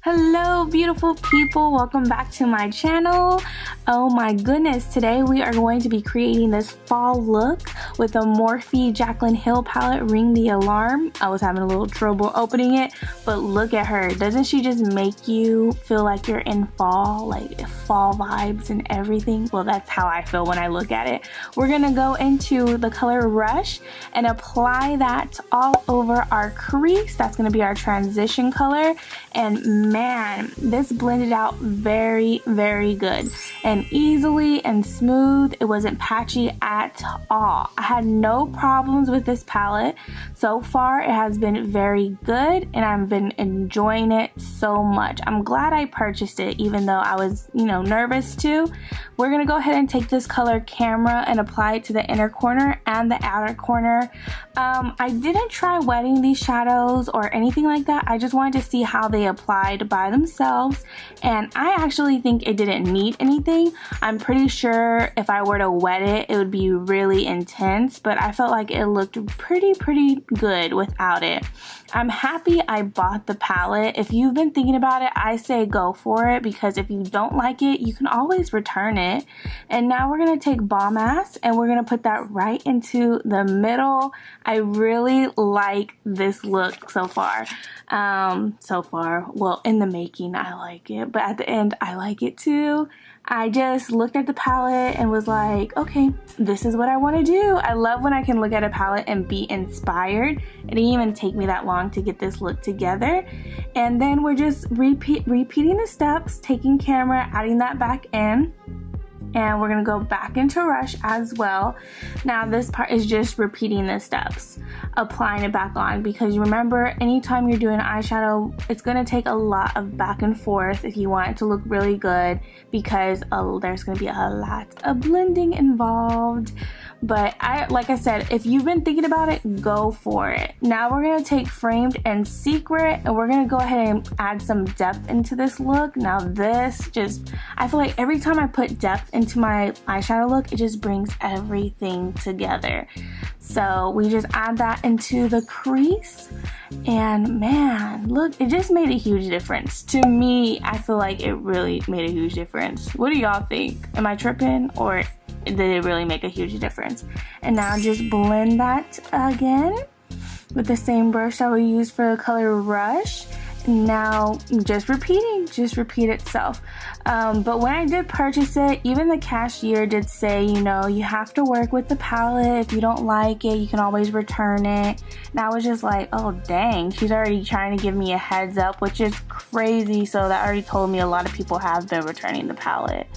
Hello beautiful people, welcome back to my channel. Oh my goodness, today we are going to be creating this fall look with a Morphe Jaclyn Hill palette, Ring the Alarm. I was having a little trouble opening it, but look at her. Doesn't she just make you feel like you're in fall, like fall vibes and everything? Well, that's how I feel when I look at it. We're gonna go into the color Rush and apply that all over our crease. That's gonna be our transition color, and man, this blended out very good and easily and smooth. It wasn't patchy at all. I had no problems with this palette. So far it has been very good and I've been enjoying it so much. I'm glad I purchased it even though I was, nervous too. We're gonna go ahead and take this color Camera and apply it to the inner corner and the outer corner. I didn't try wetting these shadows or anything like that. I just wanted to see how they applied by themselves, and I actually think it didn't need anything. I'm pretty sure if I were to wet it, it would be really intense, but I felt like it looked pretty good without it. I'm happy I bought the palette. If you've been thinking about it, I say go for it, because if you don't like it, you can always return it. And now we're gonna take Bomb Ass and we're gonna put that right into the middle. I really like this look so far. Well, in the making I like it, but at the end I like it too. I just looked at the palette and was like, okay, this is what I want to do. I love when I can look at a palette and be inspired. It didn't even take me that long to get this look together. And then we're just repeating the steps, taking Camera, adding that back in. And we're gonna go back into Rush as well. Now this part is just repeating the steps, applying it back on, because you remember anytime you're doing eyeshadow, it's gonna take a lot of back and forth if you want it to look really good, because there's gonna be a lot of blending involved. But like I said, if you've been thinking about it, go for it. Now we're gonna take Framed and Secret and we're gonna go ahead and add some depth into this look. Now this I feel like every time I put depth into my eyeshadow look, it just brings everything together. So we just add that into the crease, and man, look, it just made a huge difference. To me, I feel like it really made a huge difference. What do y'all think? Am I tripping, or did it really make a huge difference? And now just blend that again with the same brush that we used for the color Rush. Now just repeat itself. But when I did purchase it, even the cashier did say, you have to work with the palette. If you don't like it, you can always return it. And I was just like, oh dang, she's already trying to give me a heads up, which is crazy. So that already told me a lot of people have been returning the palette.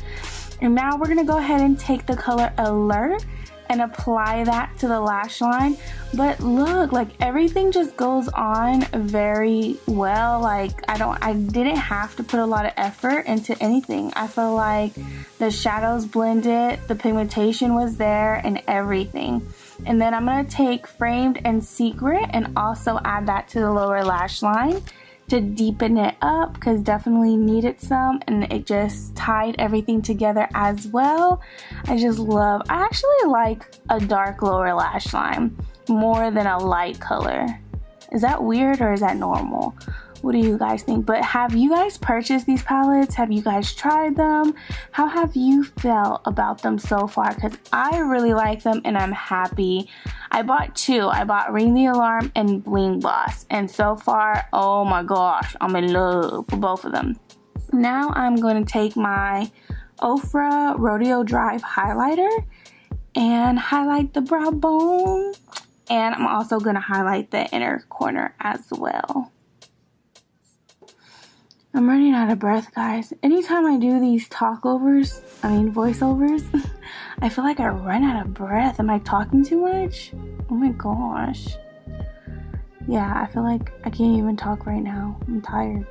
And now we're gonna go ahead and take the color Alert and apply that to the lash line. But look, like everything just goes on very well. Like I didn't have to put a lot of effort into anything. I feel like the shadows blended, the pigmentation was there, and everything. And then I'm gonna take Framed and Secret and also add that to the lower lash line to deepen it up, because definitely needed some, and it just tied everything together as well. I actually like a dark lower lash line more than a light color. Is that weird or is that normal? What do you guys think? But have you guys purchased these palettes? Have you guys tried them? How have you felt about them so far? Because I really like them and I'm happy. I bought two. I bought Ring the Alarm and Bling Boss. And so far, oh my gosh, I'm in love with both of them. Now I'm going to take my OFRA Rodeo Drive highlighter and highlight the brow bone. And I'm also going to highlight the inner corner as well. I'm running out of breath, guys. Anytime I do these voiceovers, I feel like I run out of breath. Am I talking too much? Oh my gosh. Yeah, I feel like I can't even talk right now. I'm tired.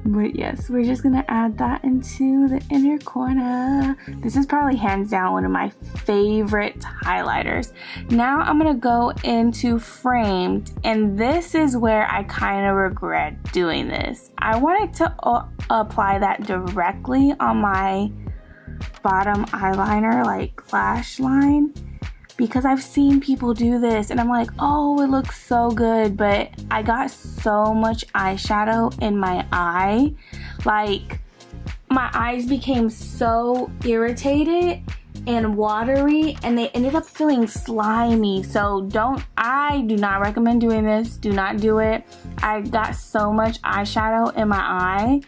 But yes, we're just gonna add that into the inner corner. This is probably hands down one of my favorite highlighters. Now I'm gonna go into Framed, and this is where I kind of regret doing this. I wanted to apply that directly on my bottom eyeliner, like lash line. because I've seen people do this and I'm like, oh, it looks so good, but I got so much eyeshadow in my eye. Like, my eyes became so irritated and watery, and they ended up feeling slimy. So I do not recommend doing this. Do not do it. I got so much eyeshadow in my eye.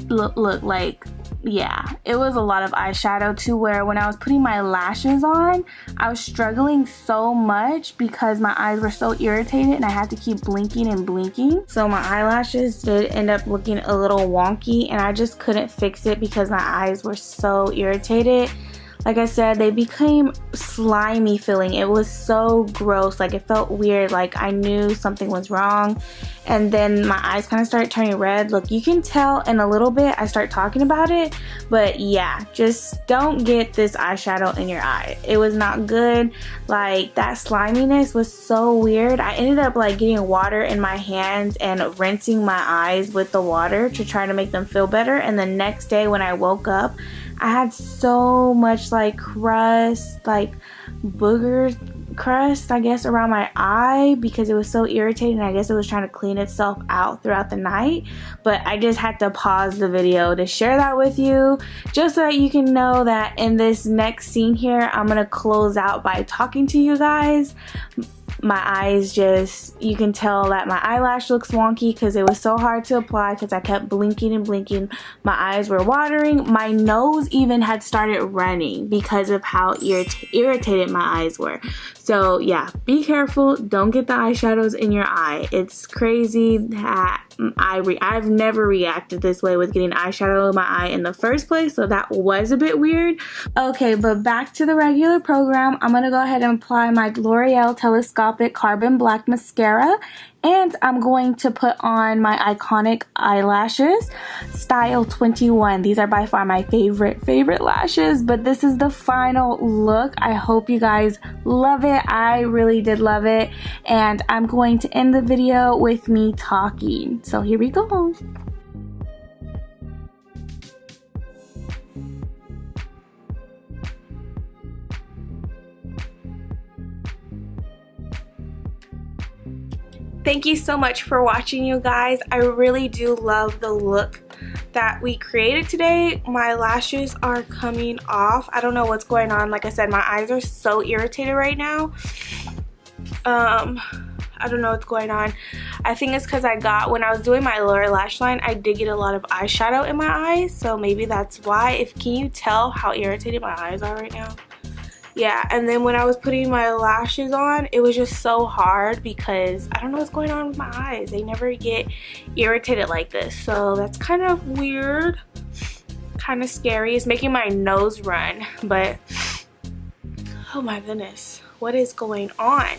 Look, like, yeah, it was a lot of eyeshadow to where when I was putting my lashes on, I was struggling so much because my eyes were so irritated and I had to keep blinking and blinking. So my eyelashes did end up looking a little wonky, and I just couldn't fix it because my eyes were so irritated. Like I said, they became slimy feeling. It was so gross. Like, it felt weird. Like, I knew something was wrong. And then my eyes kind of started turning red. Look, you can tell in a little bit I start talking about it. But yeah, just don't get this eyeshadow in your eye. It was not good. Like, that sliminess was so weird. I ended up like getting water in my hands and rinsing my eyes with the water to try to make them feel better. And the next day when I woke up, I had so much like crust, like booger crust, I guess, around my eye because it was so irritating. I guess it was trying to clean itself out throughout the night. But I just had to pause the video to share that with you, just so that you can know that in this next scene here, I'm gonna close out by talking to you guys. My eyes just, you can tell that my eyelash looks wonky because it was so hard to apply because I kept blinking and blinking. My eyes were watering. My nose even had started running because of how irritated my eyes were. So yeah, be careful. Don't get the eyeshadows in your eye. It's crazy that I've never reacted this way with getting eyeshadow in my eye in the first place, so that was a bit weird. Okay, but back to the regular program. I'm gonna go ahead and apply my L'Oreal Telescopic Carbon Black Mascara, and I'm going to put on my iconic eyelashes, Style 21. These are by far my favorite lashes, but this is the final look. I hope you guys love it. I really did love it, and I'm going to end the video with me talking. So here we go. Thank you so much for watching, you guys. I really do love the look that we created today. My lashes are coming off. I don't know what's going on. Like I said, my eyes are so irritated right now. I don't know what's going on. I think it's because when I was doing my lower lash line, I did get a lot of eyeshadow in my eyes, so maybe that's why. Can you tell how irritated my eyes are right now? Yeah, and then when I was putting my lashes on, it was just so hard because I don't know what's going on with my eyes. They never get irritated like this, so that's kind of weird, kind of scary. It's making my nose run, but oh my goodness, what is going on?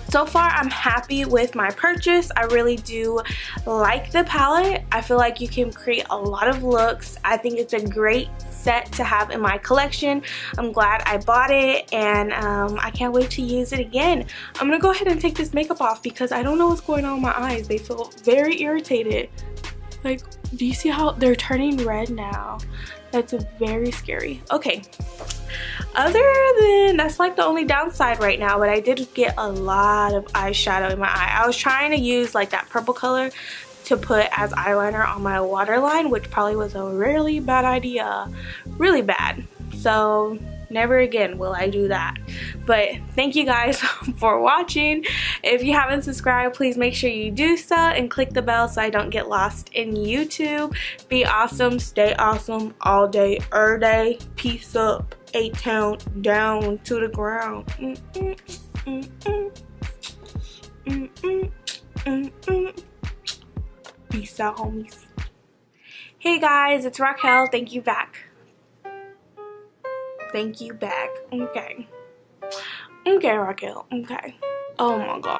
So far, I'm happy with my purchase. I really do like the palette. I feel like you can create a lot of looks. I think it's a great set to have in my collection. I'm glad I bought it, and I can't wait to use it again. I'm gonna go ahead and take this makeup off because I don't know what's going on with my eyes. They feel very irritated. Like, do you see how they're turning red now? That's very scary. Okay. Other than that's like the only downside right now, but I did get a lot of eyeshadow in my eye. I was trying to use like that purple color to put as eyeliner on my waterline, which probably was a really bad idea. Really bad. So never again will I do that. But thank you guys for watching. If you haven't subscribed, please make sure you do so and click the bell so I don't get lost in YouTube. Be awesome, stay awesome all day, every day. Peace up, 8-town down to the ground. Peace out, homies. Hey guys, it's Raquel. Thank you back. Thank you back. Okay. Okay, Raquel. Okay. Oh my god.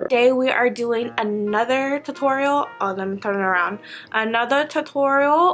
Today we are doing another tutorial. Oh, let me turn it around. Another tutorial